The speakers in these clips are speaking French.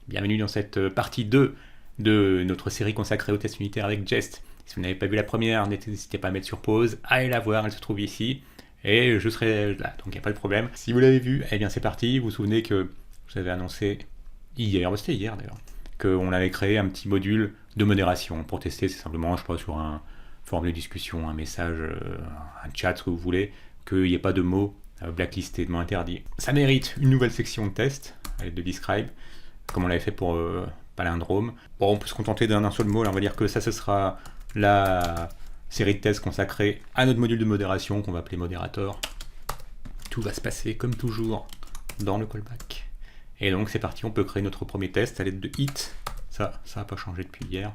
Bienvenue dans cette partie 2 de notre série consacrée aux tests unitaires avec Jest. Si vous n'avez pas vu la première, n'hésitez pas à mettre sur pause, allez la voir, elle se trouve ici, et je serai là, donc il n'y a pas de problème. Si vous l'avez vu, eh bien c'est parti, vous vous souvenez que je vous avais annoncé hier, c'était hier d'ailleurs, qu'on avait créé un petit module de modération pour tester, c'est simplement, je sais pas, sur un forum de discussion, un message, un chat, ce que vous voulez, qu'il n'y ait pas de mots blacklistés, de mots interdits. Ça mérite une nouvelle section de test, à l'aide de Describe, comme on l'avait fait pour Palindrome. Bon, on peut se contenter d'un seul mot, là, on va dire que ça, ce sera la série de tests consacrée à notre module de modération qu'on va appeler modérateur. Tout va se passer comme toujours dans le callback. Et donc c'est parti, on peut créer notre premier test à l'aide de hit. Ça n'a pas changé depuis hier.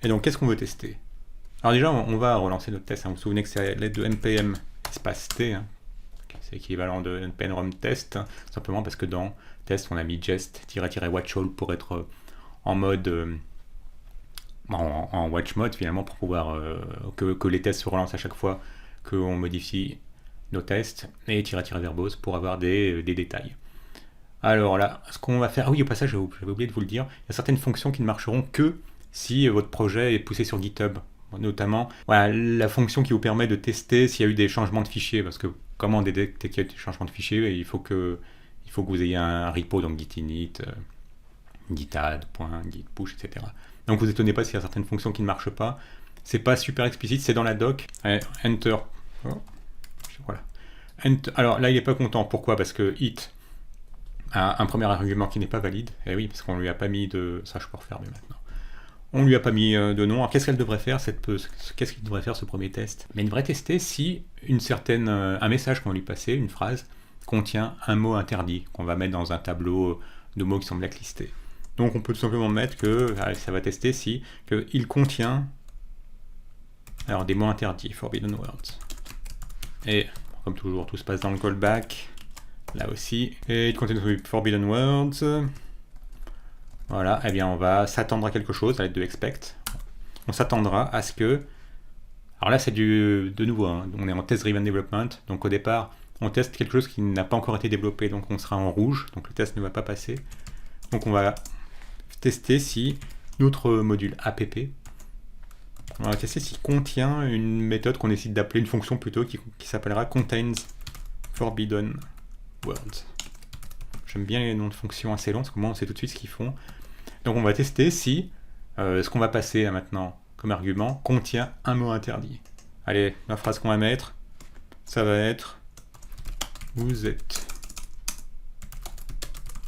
Et donc qu'est-ce qu'on veut tester? Alors déjà, on va relancer notre test. Vous vous souvenez que c'est à l'aide de npm espace t, hein. C'est équivalent de npm run test, hein, simplement parce que dans test, on a mis jest-watch all pour être en mode en watch mode finalement, pour pouvoir que les tests se relancent à chaque fois qu'on modifie nos tests, et --verbose pour avoir des détails. Alors là, ce qu'on va faire, ah oui, au passage, j'avais oublié de vous le dire, il y a certaines fonctions qui ne marcheront que si votre projet est poussé sur GitHub. Notamment, voilà, la fonction qui vous permet de tester s'il y a eu des changements de fichiers, parce que comment détecter qu'il y a eu des changements de fichiers, il faut que vous ayez un repo, donc git init, git add, git push, etc. Donc vous étonnez pas s'il y a certaines fonctions qui ne marchent pas. C'est pas super explicite, c'est dans la doc. Enter. Oh. Voilà. Alors là, il n'est pas content. Pourquoi? Parce que hit a un premier argument qui n'est pas valide. Et oui, parce qu'on lui a pas mis de... Ça, je peux refermer maintenant. On lui a pas mis de nom. Alors qu'est-ce qu'elle devrait faire, qu'est-ce qu'il devrait faire ce premier test? Mais il devrait tester si un message qu'on va lui passer, une phrase, contient un mot interdit, qu'on va mettre dans un tableau de mots qui sont blacklistés. Donc on peut tout simplement mettre que ça va tester si il contient des mots interdits, forbidden words. Et comme toujours, tout se passe dans le callback, là aussi. Et il contient forbidden words. Voilà, eh bien on va s'attendre à quelque chose à l'aide de expect. On s'attendra à ce que... Alors là c'est de nouveau, hein, on est en test driven development, donc au départ on teste quelque chose qui n'a pas encore été développé, donc on sera en rouge, donc le test ne va pas passer. Donc on va tester si notre module app, on va tester s'il contient une méthode qu'on décide d'appeler, une fonction plutôt, qui s'appellera contains forbidden words. J'aime bien les noms de fonctions assez longs, parce que moi on sait tout de suite ce qu'ils font. Donc on va tester si ce qu'on va passer là maintenant comme argument contient un mot interdit. Allez, la phrase qu'on va mettre, ça va être « Vous êtes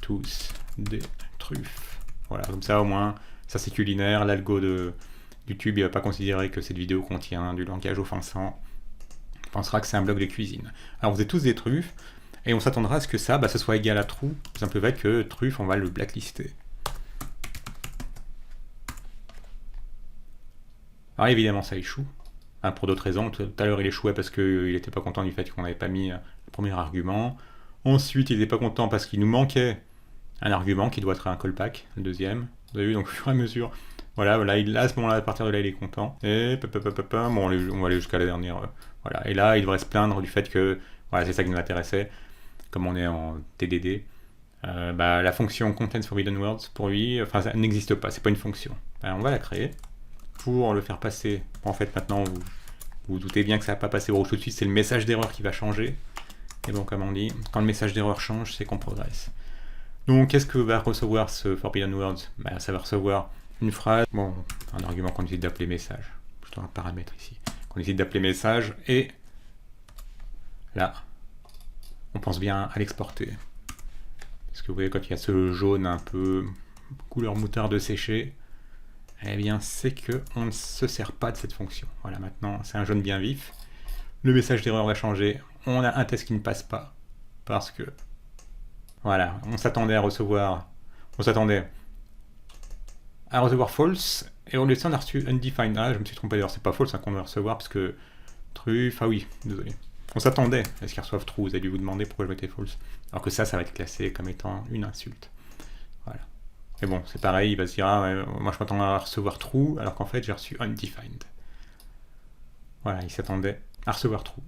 tous des truffes ». Voilà, comme ça au moins, ça c'est culinaire, l'algo de YouTube il va pas considérer que cette vidéo contient du langage offensant, il pensera que c'est un blog de cuisine. Alors vous êtes tous des truffes, et on s'attendra à ce que ça, ce soit égal à true, ça peut être que truffe, on va le blacklister. Alors évidemment ça échoue, hein, pour d'autres raisons. Tout à l'heure il échouait parce qu'il n'était pas content du fait qu'on n'avait pas mis le premier argument. Ensuite il n'était pas content parce qu'il nous manquait un argument qui doit être un callback, le deuxième. Vous avez vu, donc au fur et à mesure, voilà, à ce moment-là, à partir de là il est content. Et bon, on va aller jusqu'à la dernière, voilà. Et là il devrait se plaindre du fait que, voilà, c'est ça qui nous intéressait, comme on est en TDD, la fonction contains forbidden words, pour lui, ça n'existe pas, c'est pas une fonction. On va la créer pour le faire passer. En fait, maintenant, vous vous doutez bien que ça va pas passer au rouge tout de suite, c'est le message d'erreur qui va changer. Et bon, comme on dit, quand le message d'erreur change, c'est qu'on progresse. Donc, qu'est-ce que va recevoir ce forbidden words? Ça va recevoir une phrase, bon, un argument qu'on décide d'appeler message, plutôt un paramètre ici, qu'on décide d'appeler message, et là, on pense bien à l'exporter. Parce que vous voyez, quand il y a ce jaune un peu couleur moutarde séchée, eh bien c'est qu'on ne se sert pas de cette fonction. Voilà, maintenant c'est un jaune bien vif. Le message d'erreur va changer. On a un test qui ne passe pas. Parce que, voilà, on s'attendait à recevoir false, et au lieu de ça on a reçu undefined. Ah, je me suis trompé d'ailleurs, c'est pas false qu'on va recevoir, parce que truffe, ah oui, désolé. On s'attendait à ce qu'ils reçoivent true, vous avez dû vous demander pourquoi je mettais false. Alors que ça va être classé comme étant une insulte. Voilà. Et bon, c'est pareil, il va se dire, moi je m'attendais à recevoir true, alors qu'en fait j'ai reçu undefined. Voilà, il s'attendait à recevoir true,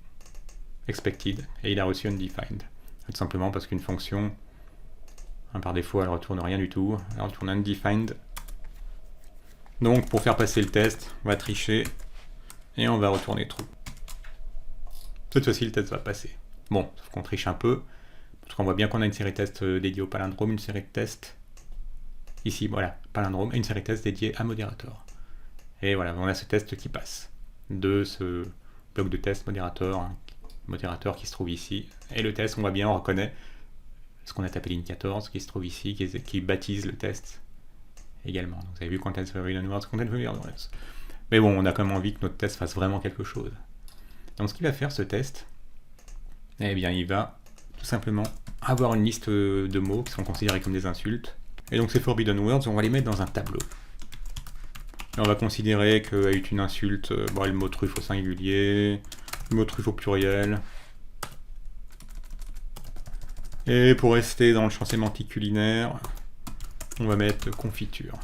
expected, et il a reçu undefined. Tout simplement parce qu'une fonction, Par défaut, elle retourne rien du tout. Elle retourne undefined. Donc, pour faire passer le test, on va tricher et on va retourner true. Cette fois-ci, le test va passer. Bon, sauf qu'on triche un peu, parce qu'on voit bien qu'on a une série de tests dédiée au palindrome, une série de tests ici, voilà, palindrome, et une série de tests dédiée à modérator. Et voilà, on a ce test qui passe de ce bloc de test modérator, modérateur qui se trouve ici. Et le test, on voit bien, on reconnaît ce qu'on a tapé ligne 14 qui se trouve ici, qui baptise le test également. Donc, vous avez vu content forbidden words, content forbidden words. Mais bon, on a quand même envie que notre test fasse vraiment quelque chose. Donc ce qu'il va faire ce test, eh bien il va tout simplement avoir une liste de mots qui sont considérés comme des insultes. Et donc ces forbidden words, on va les mettre dans un tableau. Et on va considérer qu'elle est une insulte, bon, le mot truffe au singulier, le mot truffe au pluriel. Et pour rester dans le champ sémantique culinaire, on va mettre confiture.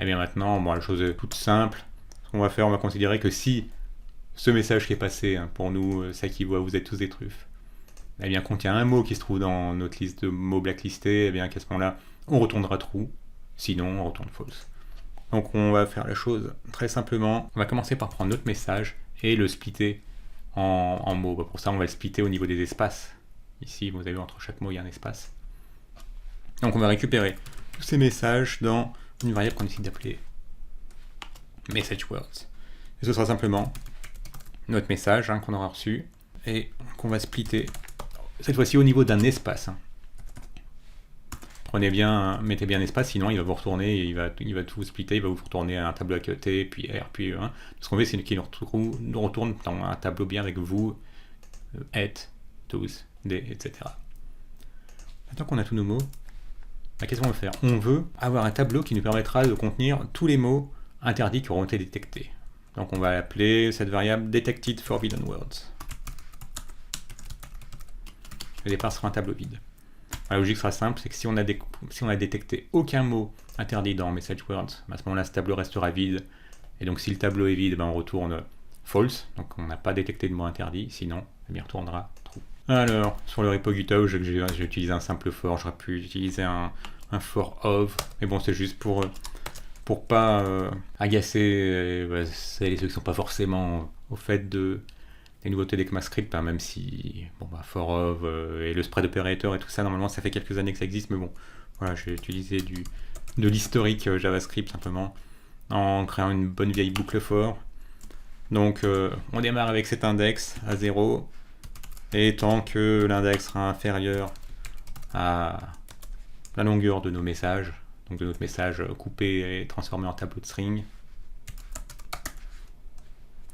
Et bien maintenant, bon, la chose est toute simple. Ce qu'on va faire, on va considérer que si ce message qui est passé, pour nous, ça qui voit vous êtes tous des truffes, eh bien contient un mot qui se trouve dans notre liste de mots blacklistés, eh bien qu'à ce moment-là, on retournera true, sinon on retourne false. Donc on va faire la chose très simplement. On va commencer par prendre notre message et le splitter en mots. Pour ça, on va le splitter au niveau des espaces. Ici, vous avez vu, entre chaque mot, il y a un espace. Donc on va récupérer tous ces messages dans une variable qu'on décide d'appeler message words. Et ce sera simplement notre message qu'on aura reçu et qu'on va splitter cette fois-ci au niveau d'un espace. Prenez bien, mettez bien un espace, sinon il va vous retourner, il va tout splitter, il va vous retourner à un tableau à côté, puis R, puis E1. Ce qu'on veut, c'est qu'il nous retourne dans un tableau bien avec vous, et, tous, des, etc. Maintenant qu'on a tous nos mots, qu'est-ce qu'on veut faire? On veut avoir un tableau qui nous permettra de contenir tous les mots interdits qui auront été détectés. Donc on va appeler cette variable detected forbidden words. Le départ sera un tableau vide. La logique sera simple, c'est que si on a détecté aucun mot interdit dans message words, à ce moment-là ce tableau restera vide. Et donc si le tableau est vide, on retourne false, donc on n'a pas détecté de mot interdit, sinon il retournera true. Alors, sur le repo GitHub, j'ai utilisé un simple for, j'aurais pu utiliser un for of, mais bon, c'est juste pour pas agacer celles et ceux qui ne sont pas forcément au fait des nouveautés d'ECMAScript, même si for of et le spread operator et tout ça, normalement ça fait quelques années que ça existe, mais bon, voilà, j'ai utilisé de l'historique JavaScript simplement, en créant une bonne vieille boucle for. Donc on démarre avec cet index à 0, et tant que l'index sera inférieur à la longueur de nos messages, donc de notre message coupé et transformé en tableau de string,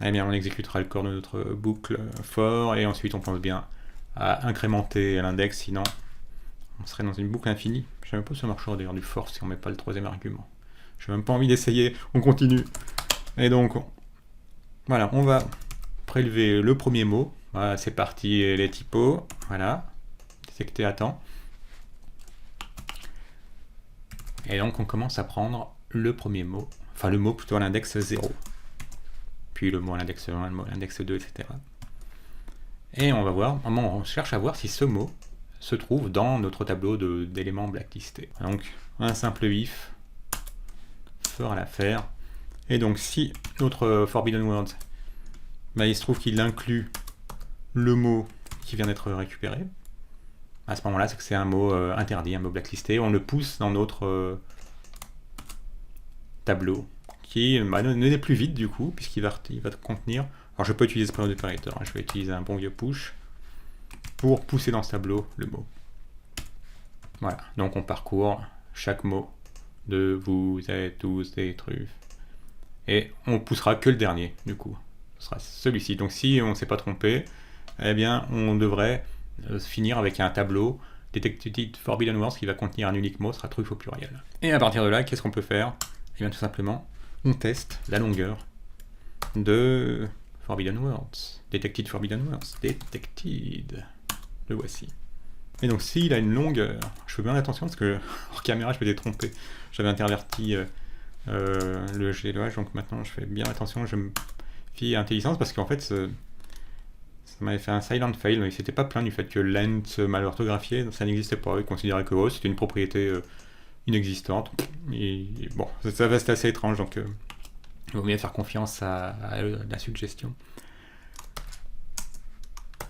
eh bien on exécutera le corps de notre boucle for, et ensuite on pense bien à incrémenter l'index, sinon on serait dans une boucle infinie. Je ne sais même pas si ça marchera d'ailleurs du for si on ne met pas le troisième argument. Je n'ai même pas envie d'essayer, on continue. Et donc, voilà, on va prélever le premier mot. Voilà, c'est parti, les typos, voilà, détecté à temps. Et donc on commence à prendre le premier mot, enfin le mot plutôt à l'index 0, puis le mot à l'index 1, le mot à l'index 2, etc. Et on va voir, on cherche à voir si ce mot se trouve dans notre tableau d'éléments blacklistés. Donc un simple if fera l'affaire. Et donc si notre forbidden word, il se trouve qu'il inclut le mot qui vient d'être récupéré, à ce moment-là, c'est que c'est un mot interdit, un mot blacklisté. On le pousse dans notre tableau, qui n'est plus vide du coup, puisqu'il va contenir. Alors je peux utiliser spread operator, je vais utiliser un bon vieux push pour pousser dans ce tableau le mot. Voilà, donc on parcourt chaque mot de vous êtes tous des truffes, et on poussera que le dernier du coup. Ce sera celui-ci. Donc si on ne s'est pas trompé, eh bien on devrait finir avec un tableau detected forbidden words qui va contenir un unique mot, sera truffe au pluriel. Et à partir de là, qu'est-ce qu'on peut faire? Eh bien tout simplement, on teste la longueur de forbidden words. Detected forbidden words. Detected. Le voici. Et donc s'il a une longueur, je fais bien attention parce que hors caméra je m'étais trompé. J'avais interverti le GLOH, donc maintenant je fais bien attention, je me fie à intelligence parce qu'en fait Ça m'avait fait un silent fail, mais il s'était pas plaint du fait que length mal orthographié, ça n'existait pas. Il considérait que c'était une propriété inexistante. Et bon, ça reste assez étrange, donc il vaut mieux faire confiance à la suggestion.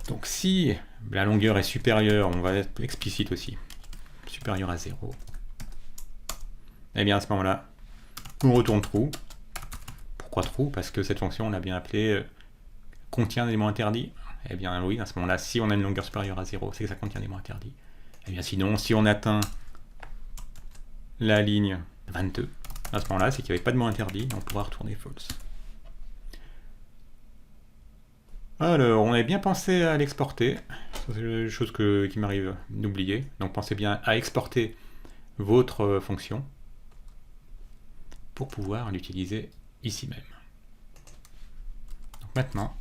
Donc si la longueur est supérieure, on va être explicite aussi, supérieure à 0, et bien à ce moment-là, on retourne true. Pourquoi true? Parce que cette fonction, on l'a bien appelée contient un élément interdit. Eh bien oui, à ce moment-là, si on a une longueur supérieure à 0, c'est que ça contient un élément interdit. Eh bien sinon, si on atteint la ligne 22, à ce moment-là, c'est qu'il n'y avait pas de mot interdit, on pourra retourner false. Alors, on avait bien pensé à l'exporter, c'est une chose qui m'arrive d'oublier, donc pensez bien à exporter votre fonction pour pouvoir l'utiliser ici même. Donc maintenant,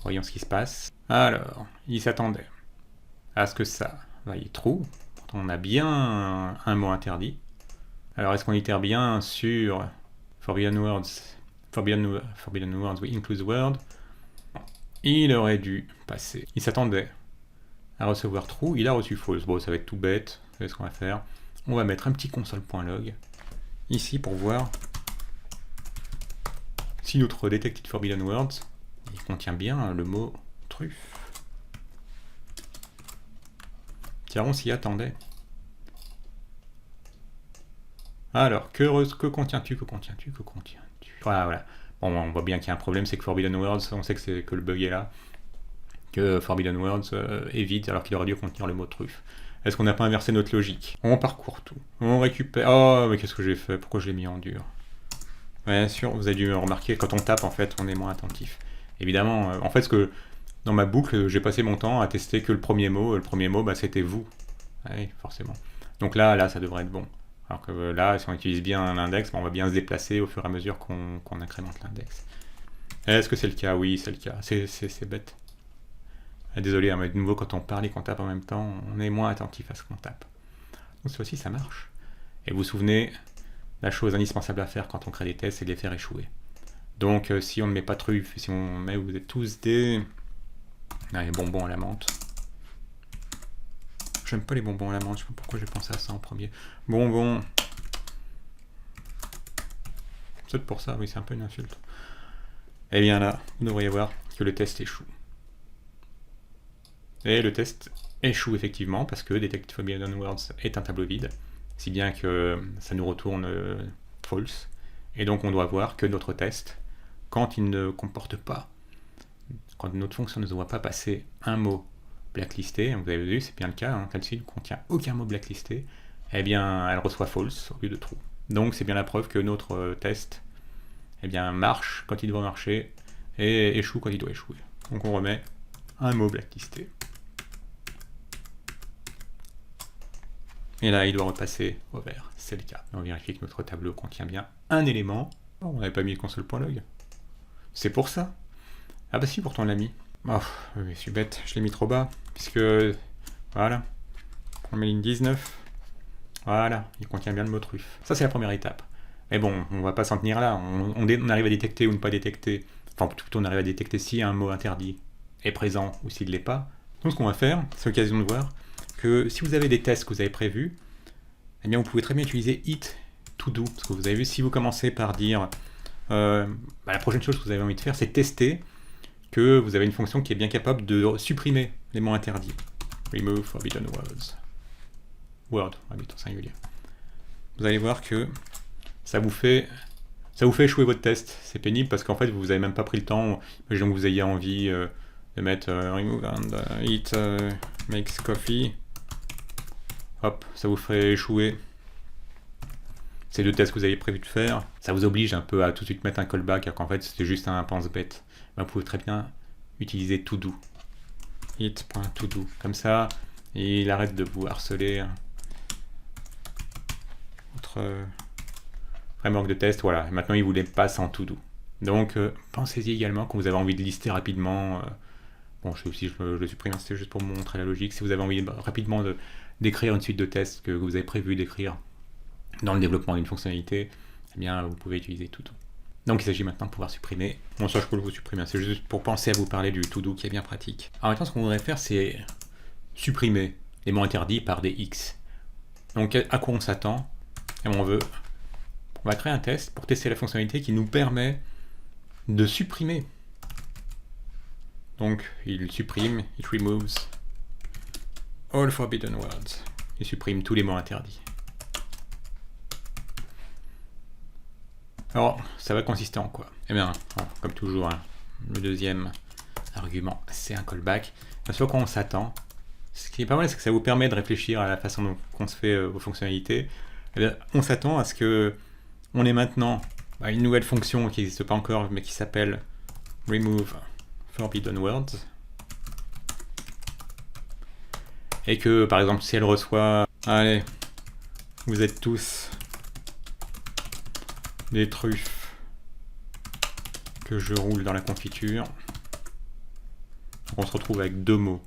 voyons ce qui se passe. Alors, il s'attendait à ce que ça vaille true, pourtant on a bien un mot interdit. Alors est-ce qu'on itère bien sur forbidden words we include the word? Il aurait dû passer. Il s'attendait à recevoir true, il a reçu false. Bon, ça va être tout bête, vous savez ce qu'on va faire. On va mettre un petit console.log ici pour voir si notre detected forbidden words il contient bien le mot truffe. Tiens, on s'y attendait. Alors, que contiens-tu? Voilà. Bon, on voit bien qu'il y a un problème, c'est que Forbidden Words, on sait que le bug est là, que Forbidden Words est vide alors qu'il aurait dû contenir le mot truffe. Est-ce qu'on n'a pas inversé notre logique? On parcourt tout, on récupère... Oh, mais qu'est-ce que j'ai fait? Pourquoi je l'ai mis en dur? Bien sûr, vous avez dû remarquer, quand on tape, en fait, on est moins attentif. Évidemment, en fait, dans ma boucle, j'ai passé mon temps à tester que le premier mot. Le premier mot, c'était vous. Oui, forcément. Donc là, ça devrait être bon. Alors que là, si on utilise bien l'index, on va bien se déplacer au fur et à mesure qu'on incrémente l'index. Est-ce que c'est le cas? Oui, c'est le cas. C'est bête. Désolé, mais de nouveau, quand on parle et qu'on tape en même temps, on est moins attentif à ce qu'on tape. Donc ça aussi, ça marche. Et vous vous souvenez, la chose indispensable à faire quand on crée des tests, c'est de les faire échouer. Donc si on ne met pas truffe, si on met, vous êtes tous des bonbons à la menthe. J'aime pas les bonbons à la menthe, je sais pas pourquoi j'ai pensé à ça en premier. Bonbons. C'est pour ça, oui, c'est un peu une insulte. Et bien là, vous devriez voir que le test échoue. Et le test échoue effectivement parce que Detect Forbidden Words est un tableau vide, si bien que ça nous retourne false. Et donc on doit voir que notre test, quand il ne comporte pas, quand notre fonction ne doit pas passer un mot blacklisté, vous avez vu, c'est bien le cas, celle-ci ne contient aucun mot blacklisté, eh bien elle reçoit false au lieu de true. Donc c'est bien la preuve que notre test marche quand il doit marcher et échoue quand il doit échouer. Donc on remet un mot blacklisté. Et là, il doit repasser au vert, c'est le cas. On vérifie que notre tableau contient bien un élément. Oh, on n'avait pas mis le console.log. C'est pour ça. Ah bah si, pourtant on l'a mis. Oh, je suis bête, je l'ai mis trop bas, puisque, voilà, on met ligne 19. Voilà, il contient bien le mot truffe. Ça, c'est la première étape. Mais bon, on va pas s'en tenir là. On arrive à détecter ou ne pas détecter. Enfin, plutôt, on arrive à détecter si un mot interdit est présent ou s'il ne l'est pas. Donc, ce qu'on va faire, c'est l'occasion de voir que si vous avez des tests que vous avez prévus, eh bien, vous pouvez très bien utiliser it to do. Parce que vous avez vu, si vous commencez par dire la prochaine chose que vous avez envie de faire, c'est tester que vous avez une fonction qui est bien capable de supprimer les mots interdits. Remove forbidden words. Word, on va mettre au singulier. Vous allez voir que ça vous fait échouer votre test. C'est pénible parce qu'en fait, vous n'avez même pas pris le temps. Imaginons que vous ayez envie de mettre remove and it makes coffee. Hop, ça vous ferait échouer ces deux tests que vous avez prévu de faire. Ça vous oblige un peu à tout de suite mettre un callback, alors qu'en fait, c'était juste un pense-bête. Vous pouvez très bien utiliser to-do. It.todo. Comme ça, il arrête de vous harceler. Votre framework de test, voilà. Et maintenant, il vous les passe en to-do. Donc, pensez-y également quand vous avez envie de lister rapidement. Bon, je sais aussi, je le supprime, c'était juste pour vous montrer la logique. Si vous avez envie rapidement d'écrire une suite de tests que vous avez prévu d'écrire dans le développement d'une fonctionnalité, eh bien, vous pouvez utiliser to-do. Donc il s'agit maintenant de pouvoir supprimer. Bon, ça je peux le vous supprimer, c'est juste pour penser à vous parler du to-do qui est bien pratique. Alors maintenant ce qu'on voudrait faire c'est supprimer les mots interdits par des X. Donc à quoi on s'attend? Et on va créer un test pour tester la fonctionnalité qui nous permet de supprimer. Donc il supprime, it removes all forbidden words. Il supprime tous les mots interdits. Alors, ça va consister en quoi? Eh bien, comme toujours, hein, le deuxième argument, c'est un callback. Ce à quoi on s'attend. Ce qui est pas mal, c'est que ça vous permet de réfléchir à la façon dont on se fait vos fonctionnalités. Eh bien, on s'attend à ce que on ait maintenant une nouvelle fonction qui n'existe pas encore, mais qui s'appelle remove forbidden words. Et que, par exemple, si elle reçoit, allez, vous êtes tous des truffes que je roule dans la confiture. Donc on se retrouve avec deux mots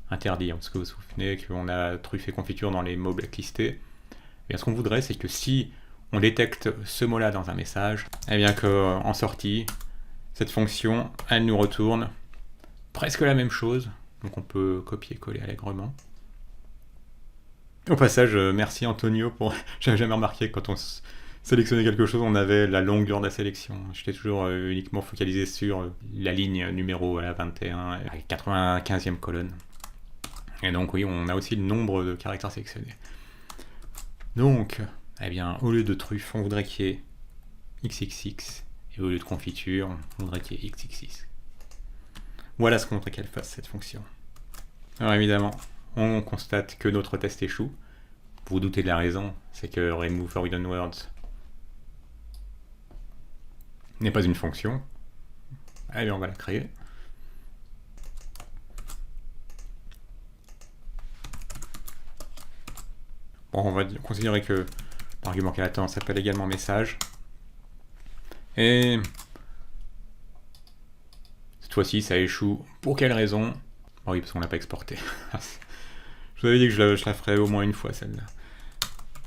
interdits, parce que vous vous souvenez qu'on a truffe et confiture dans les mots blacklistés. Et ce qu'on voudrait, c'est que si on détecte ce mot-là dans un message, et bien qu'en sortie, cette fonction, elle nous retourne presque la même chose. Donc on peut copier-coller allègrement. Au passage, merci Antonio pour... J'avais jamais remarqué que quand on sélectionnait quelque chose, on avait la longueur de la sélection. J'étais toujours uniquement focalisé sur la ligne numéro 21, à la 95e colonne. Et donc oui, on a aussi le nombre de caractères sélectionnés. Donc, eh bien, au lieu de truffe, on voudrait qu'il y ait XXX, et au lieu de confiture, on voudrait qu'il y ait XXX. Voilà ce qu'on voudrait qu'elle fasse, cette fonction. Alors évidemment, on constate que notre test échoue. Vous vous doutez de la raison, c'est que remove forbidden words n'est pas une fonction. Allez, on va la créer. Bon, on va considérer que l'argument qu'elle attend s'appelle également message. Et cette fois-ci, ça échoue. Pour quelle raison? Oh oui, parce qu'on l'a pas exporté. Je vous avais dit que je la ferais au moins une fois, celle-là.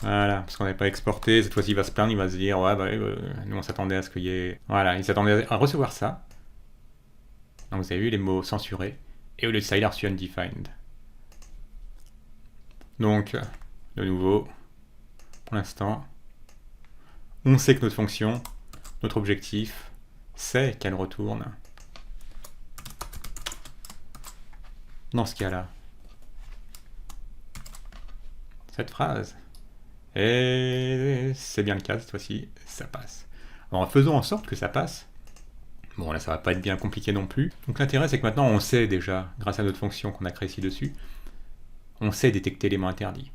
Voilà, parce qu'on n'avait pas exporté. Cette fois-ci, il va se plaindre, il va se dire, ouais, nous on s'attendait à ce qu'il y ait... Voilà, il s'attendait à recevoir ça. Donc vous avez vu les mots censurés. Et au lieu de ça, il a reçu undefined. Donc, de nouveau, pour l'instant, on sait que notre fonction, notre objectif, c'est qu'elle retourne dans ce cas-là cette phrase. Et c'est bien le cas cette fois-ci, ça passe. Alors faisons en sorte que ça passe. Bon là ça va pas être bien compliqué non plus. Donc l'intérêt c'est que maintenant on sait déjà, grâce à notre fonction qu'on a créée ci-dessus, on sait détecter les mots interdits.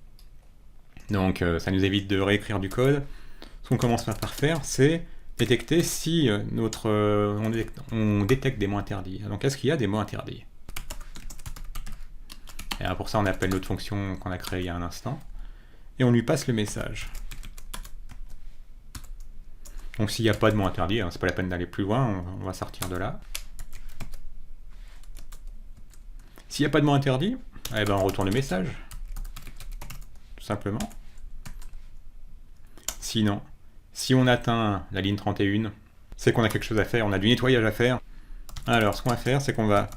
Donc ça nous évite de réécrire du code. Ce qu'on commence par faire, c'est détecter si on détecte des mots interdits. Donc est-ce qu'il y a des mots interdits? Et alors pour ça on appelle notre fonction qu'on a créée il y a un instant. Et on lui passe le message. Donc s'il n'y a pas de mot interdit, hein, c'est pas la peine d'aller plus loin, on va sortir de là. S'il n'y a pas de mot interdit, eh ben on retourne le message. Tout simplement. Sinon, si on atteint la ligne 31, c'est qu'on a quelque chose à faire, on a du nettoyage à faire. Alors ce qu'on va faire, c'est qu'on va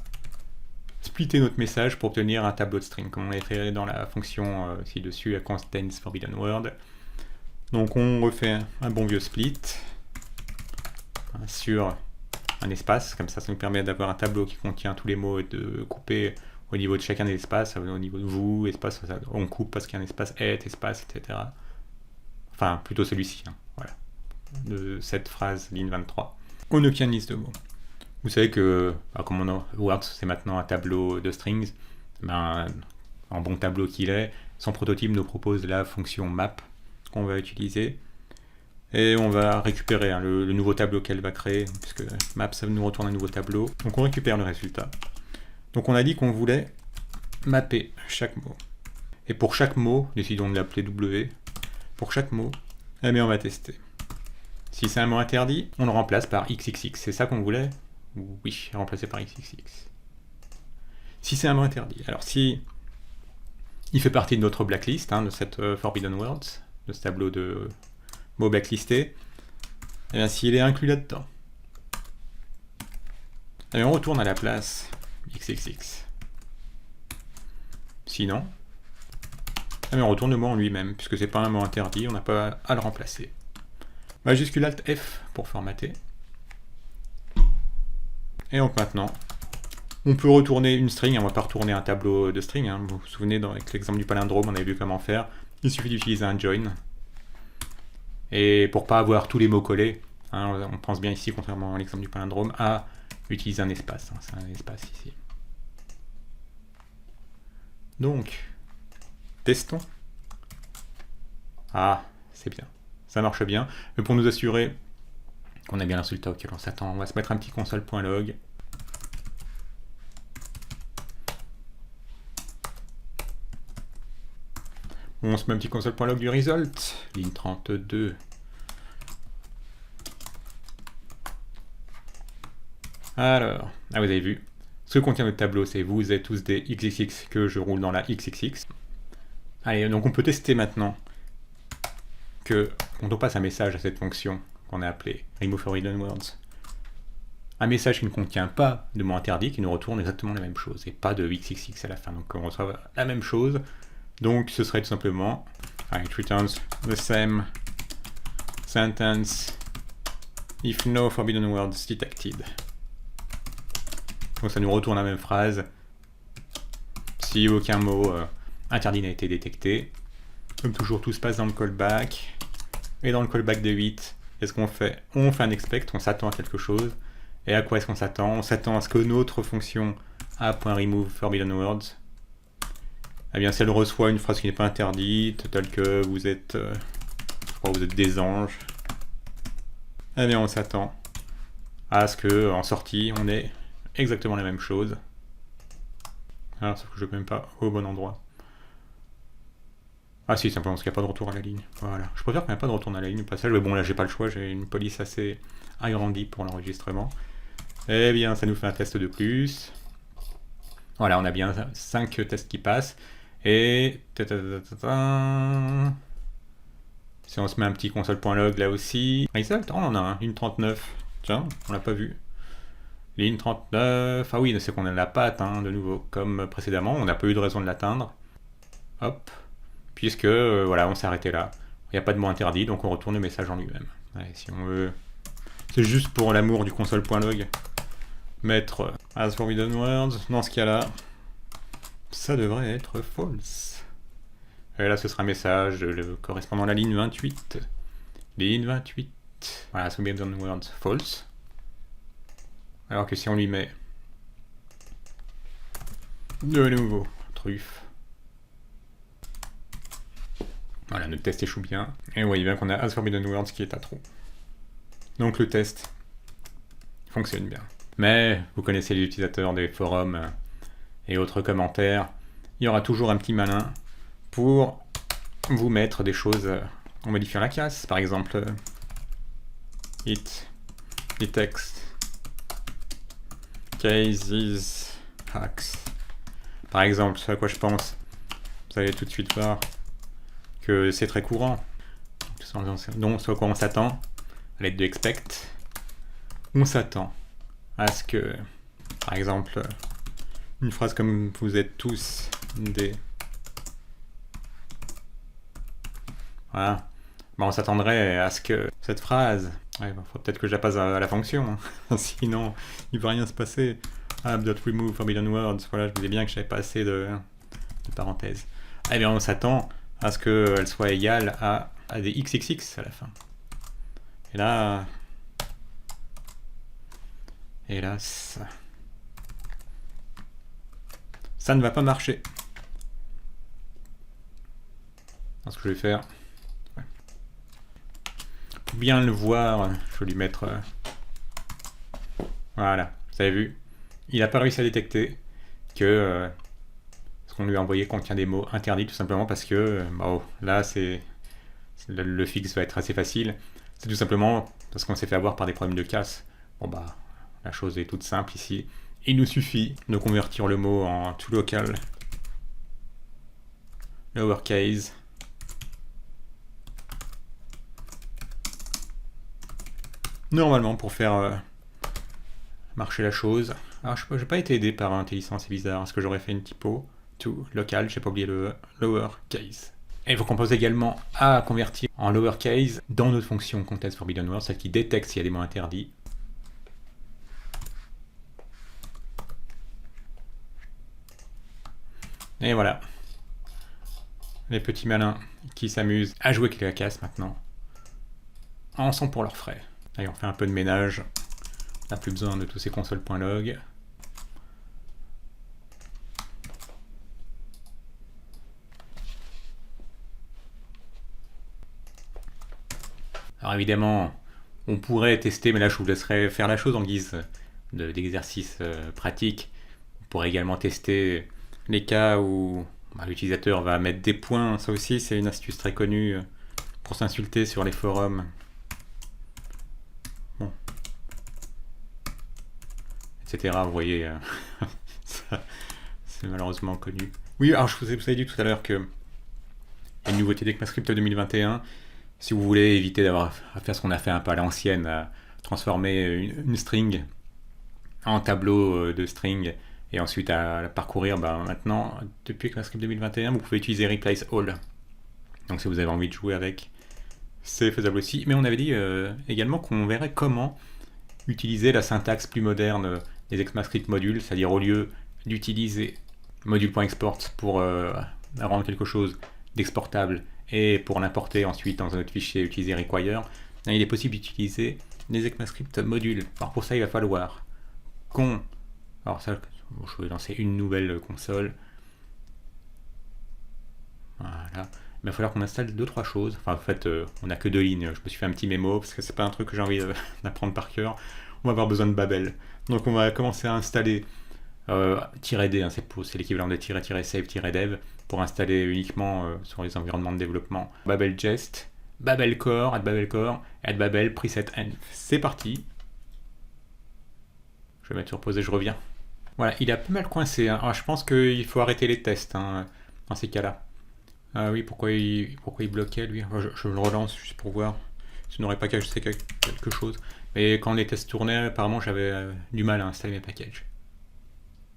splitter notre message pour obtenir un tableau de string, comme on avait fait dans la fonction ci-dessus, contains forbidden word. Donc on refait un bon vieux split sur un espace, comme ça nous permet d'avoir un tableau qui contient tous les mots et de couper au niveau de chacun des espaces, au niveau de vous, espace, on coupe parce qu'il y a un espace espace, etc. Enfin, plutôt celui-ci, hein, voilà, de cette phrase, ligne 23. On obtient une liste de mots. Vous savez que, comme on a Words, c'est maintenant un tableau de strings, un bon tableau qu'il est, son prototype nous propose la fonction map qu'on va utiliser, et on va récupérer le nouveau tableau qu'elle va créer, puisque map ça nous retourne un nouveau tableau, donc on récupère le résultat. Donc on a dit qu'on voulait mapper chaque mot, et pour chaque mot, décidons de l'appeler W, pour chaque mot, eh bien on va tester. Si c'est un mot interdit, on le remplace par XXX, c'est ça qu'on voulait? Oui, remplacé par XXX. Si c'est un mot interdit, alors si il fait partie de notre blacklist, de cette Forbidden Words, de ce tableau de mots blacklistés, Et bien s'il est inclus là-dedans. Et on retourne à la place XXX. Sinon, on retourne le mot en lui-même, puisque c'est pas un mot interdit, on n'a pas à le remplacer. Majuscule Alt F pour formater. Et donc maintenant, on peut retourner une string, on va pas retourner un tableau de string, hein. Vous vous souvenez, avec l'exemple du palindrome, on avait vu comment faire. Il suffit d'utiliser un join. Et pour pas avoir tous les mots collés, hein, on pense bien ici, contrairement à l'exemple du palindrome, à utiliser un espace. Hein, c'est un espace ici. Donc, testons. Ah, c'est bien. Ça marche bien. Mais pour nous assurer qu'on a bien le résultat auquel on s'attend, on va se mettre un petit console.log. On se met un petit console.log du result. Ligne 32. Alors, vous avez vu. Ce que contient notre tableau, c'est vous êtes tous des XXX que je roule dans la XXX. Allez, donc on peut tester maintenant que quand on passe un message à cette fonction qu'on a appelée remove forbidden words, un message qui ne contient pas de mot interdit, qui nous retourne exactement la même chose, et pas de XXX à la fin. Donc on reçoit la même chose. Donc ce serait tout simplement it returns the same sentence if no forbidden words detected. Donc ça nous retourne la même phrase si aucun mot interdit n'a été détecté. Comme toujours, tout se passe dans le callback. Et dans le callback de 8, qu'est-ce qu'on fait? On fait un expect, on s'attend à quelque chose. Et à quoi est-ce qu'on s'attend? On s'attend à ce que notre fonction a.remove forbidden words, eh bien, si elle reçoit une phrase qui n'est pas interdite, telle que vous êtes, je crois que vous êtes des anges, eh bien, on s'attend à ce que en sortie, on ait exactement la même chose. Alors, sauf que je ne peux même pas au bon endroit. Ah si, simplement parce qu'il n'y a pas de retour à la ligne. Voilà. Je préfère qu'il n'y ait pas de retour à la ligne au passage, mais bon, là, j'ai pas le choix, j'ai une police assez agrandie pour l'enregistrement. Eh bien, ça nous fait un test de plus. Voilà, on a bien 5 tests qui passent. Et si on se met un petit console.log là aussi, result, on en a un, ligne 39. Tiens, on l'a pas vu. Ligne 39, ah oui, c'est qu'on ne l'a pas atteint de nouveau, comme précédemment, on n'a pas eu de raison de l'atteindre. Hop, puisque voilà, on s'est arrêté là. Il n'y a pas de mot interdit, donc on retourne le message en lui-même. Allez, si on veut, c'est juste pour l'amour du console.log, mettre as forbidden words, dans ce cas-là, ça devrait être false. Et là, ce sera un message correspondant à la ligne 28. Ligne 28. Voilà, forbidden words false. Alors que si on lui met de nouveau truffe. Voilà, notre test échoue bien. Et vous voyez bien qu'on a as forbidden words qui est à true. Donc le test fonctionne bien. Mais vous connaissez les utilisateurs des forums et autres commentaires. Il y aura toujours un petit malin pour vous mettre des choses en modifiant la classe. Par exemple, it detects cases hacks. Par exemple, ce à quoi je pense, vous allez tout de suite voir que c'est très courant. Donc, ce à quoi on s'attend, à l'aide de expect, on s'attend à ce que, par exemple, une phrase comme vous êtes tous des... Voilà. Bon, on s'attendrait à ce que cette phrase... Ouais, bah, faut peut-être que je la passe à la fonction, hein. Sinon il ne va rien se passer. App.remove forbidden words, voilà, je vous disais bien que je n'avais pas assez de parenthèses. Eh bien, on s'attend à ce qu'elle soit égale à des XXX à la fin. Et là... Hélas... Ça ne va pas marcher. Alors, ce que je vais faire... Pour bien le voir, je vais lui mettre... Voilà, vous avez vu, il n'a pas réussi à détecter que ce qu'on lui a envoyé contient des mots interdits, tout simplement parce que là, le fixe va être assez facile. C'est tout simplement parce qu'on s'est fait avoir par des problèmes de casse. Bon bah, la chose est toute simple ici. Il nous suffit de convertir le mot en to local, lowercase, Normalement, pour faire marcher la chose. Alors, je n'ai pas été aidé par IntelliSense, c'est bizarre. Est-ce que j'aurais fait une typo? To local, j'ai pas oublié le lowercase. Et il faut qu'on pense également à convertir en lowercase dans notre fonction context forbidden word, celle qui détecte s'il y a des mots interdits. Et voilà. Les petits malins qui s'amusent à jouer avec la casse maintenant en sont pour leurs frais. Allez, on fait un peu de ménage. On n'a plus besoin de tous ces consoles.log. Alors évidemment, on pourrait tester, mais là je vous laisserai faire la chose en guise d'exercice pratique. On pourrait également tester les cas où l'utilisateur va mettre des points. Ça aussi, c'est une astuce très connue pour s'insulter sur les forums. Bon. Etc. Vous voyez, c'est malheureusement connu. Oui, alors je vous avais dit tout à l'heure que une nouveauté d'ECMAScript 2021, si vous voulez éviter d'avoir à faire ce qu'on a fait un peu à l'ancienne, à transformer une string en tableau de string et ensuite à la parcourir, maintenant, depuis ECMAScript 2021, vous pouvez utiliser Replace All. Donc si vous avez envie de jouer avec, c'est faisable aussi. Mais on avait dit également qu'on verrait comment utiliser la syntaxe plus moderne des ECMAScript modules, c'est-à-dire au lieu d'utiliser module.export pour rendre quelque chose d'exportable et pour l'importer ensuite dans un autre fichier utiliser require, il est possible d'utiliser des ECMAScript modules. Alors pour ça, il va falloir qu'on... Alors ça, je vais lancer une nouvelle console. Voilà. Il va falloir qu'on installe 2-3 choses. Enfin, en fait, on n'a que 2 lignes. Je me suis fait un petit mémo parce que c'est pas un truc que j'ai envie d'apprendre par cœur. On va avoir besoin de Babel. Donc on va commencer à installer -d, hein, c'est l'équivalent de -save-dev pour installer uniquement sur les environnements de développement Babel Jest, Babel Core, add Babel preset env. C'est parti. Je vais mettre sur pause et je reviens. Voilà, il a pas mal coincé. Hein. Alors, je pense qu'il faut arrêter les tests dans ces cas-là. Ah oui, pourquoi il bloquait lui? Je le relance juste pour voir. Je n'aurais pas caché quelque chose. Mais quand les tests tournaient, apparemment j'avais du mal à installer mes packages.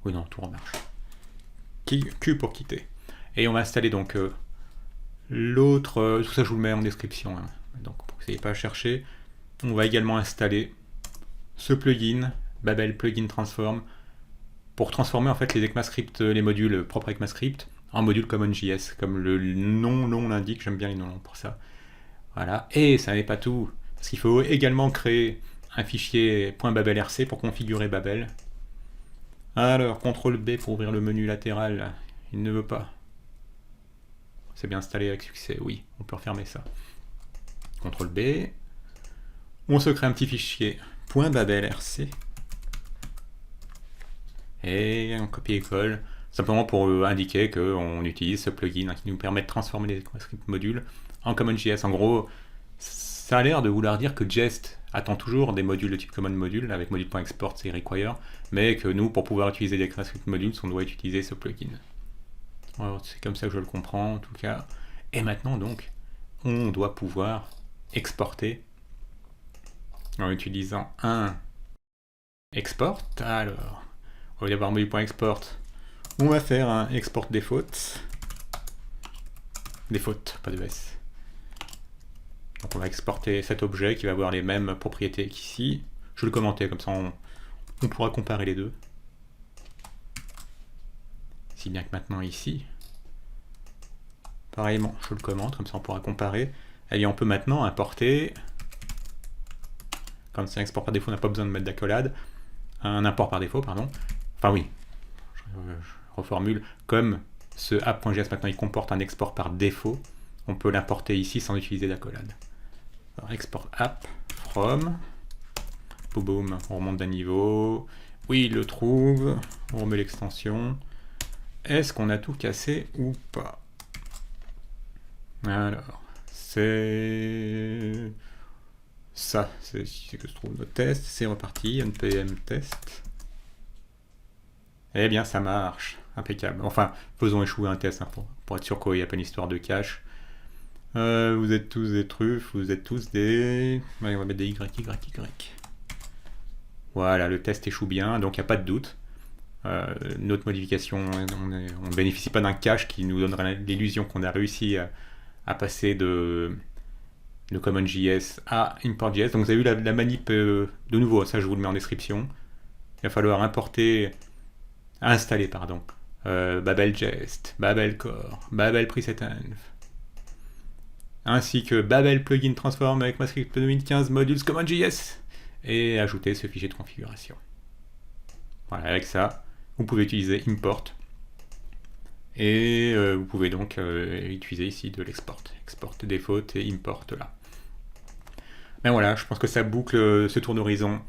Oui, non, tout remarche. Q pour quitter. Et on va installer donc l'autre. Tout ça, je vous le mets en description. Hein. Donc, pour que vous n'ayez pas à chercher. On va également installer ce plugin, Babel Plugin Transform, pour transformer en fait les ECMAScript, les modules propres à ECMAScript, en module CommonJS, comme le nom l'indique. J'aime bien les noms pour ça. Voilà. Et ça n'est pas tout, parce qu'il faut également créer un fichier .babelrc pour configurer Babel. Alors, CTRL B pour ouvrir le menu latéral, il ne veut pas. C'est bien installé avec succès, oui, on peut refermer ça. CTRL B, on se crée un petit fichier .babelrc, et on copie-colle, simplement pour indiquer qu'on utilise ce plugin qui nous permet de transformer les ECMAScript modules en CommonJS. En gros, ça a l'air de vouloir dire que Jest attend toujours des modules de type common module avec module.export c'est require, mais que nous, pour pouvoir utiliser des ECMAScript modules, on doit utiliser ce plugin. C'est comme ça que je le comprends en tout cas. Et maintenant donc, on doit pouvoir exporter en utilisant un export. Alors, au lieu d'avoir module.export, on va faire un export default. Default, pas de S. Donc on va exporter cet objet qui va avoir les mêmes propriétés qu'ici. Je vais le commenter, comme ça on pourra comparer les deux. Si bien que maintenant ici, pareillement, je le commente, comme ça on pourra comparer. Et on peut maintenant importer, comme c'est un export par défaut, on n'a pas besoin de mettre d'accolade, un import par défaut, pardon. Enfin oui, je reformule, comme ce app.js maintenant il comporte un export par défaut, on peut l'importer ici sans utiliser d'accolade. Export app from, boum, on remonte d'un niveau, oui il le trouve, on remet l'extension. Est-ce qu'on a tout cassé ou pas? Alors, c'est ça, c'est que se trouve notre test, c'est reparti, npm test. Eh bien ça marche, impeccable. Enfin, faisons échouer un test pour être sûr qu'il n'y a pas une histoire de cache. Vous êtes tous des truffes, vous êtes tous des... Allez, on va mettre des Y. Voilà, le test échoue bien, donc il n'y a pas de doute. Notre modification, on ne bénéficie pas d'un cache qui nous donnerait l'illusion qu'on a réussi à passer de CommonJS à ImportJS. Donc vous avez vu la manip de nouveau, ça je vous le mets en description. Il va falloir installer Babel Jest, Babel Core, Babel Preset.env, ainsi que Babel Plugin Transform avec MyScript 2015 modules CommonJS, et ajouter ce fichier de configuration. Voilà, avec ça, vous pouvez utiliser import, et vous pouvez donc utiliser ici de l'export. Export default et import là. Ben voilà, je pense que ça boucle ce tour d'horizon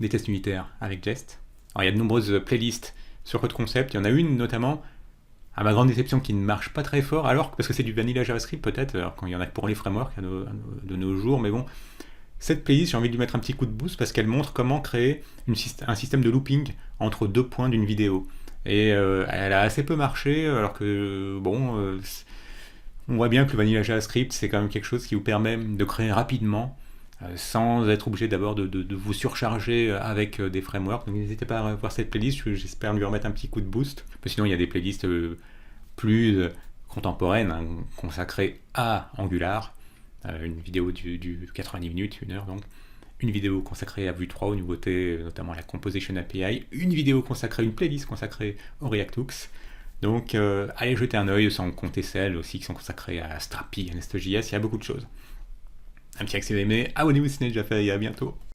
des tests unitaires avec Jest. Alors il y a de nombreuses playlists sur Code Concept, il y en a une notamment, à ma grande déception, qui ne marche pas très fort, alors parce que c'est du vanilla JavaScript peut-être, alors quand il y en a que pour les frameworks de nos jours, mais bon, cette playlist, j'ai envie de lui mettre un petit coup de boost parce qu'elle montre comment créer un système de looping entre deux points d'une vidéo. Et elle a assez peu marché, alors que, bon, on voit bien que le vanilla JavaScript, c'est quand même quelque chose qui vous permet de créer rapidement, sans être obligé d'abord de vous surcharger avec des frameworks. Donc n'hésitez pas à voir cette playlist, j'espère lui remettre un petit coup de boost. Sinon, il y a des playlists plus contemporaines, hein, consacrées à Angular. Une vidéo du 90 minutes, 1 heure donc. Une vidéo consacrée à Vue 3 aux nouveautés, notamment à la Composition API. Une vidéo consacrée, une playlist consacrée au ReactHooks. Donc allez jeter un œil, sans compter celles aussi qui sont consacrées à Strapi, à Nest.js, il y a beaucoup de choses. Un petit accès aimé, abonnez-vous si ce n'est déjà fait et à bientôt.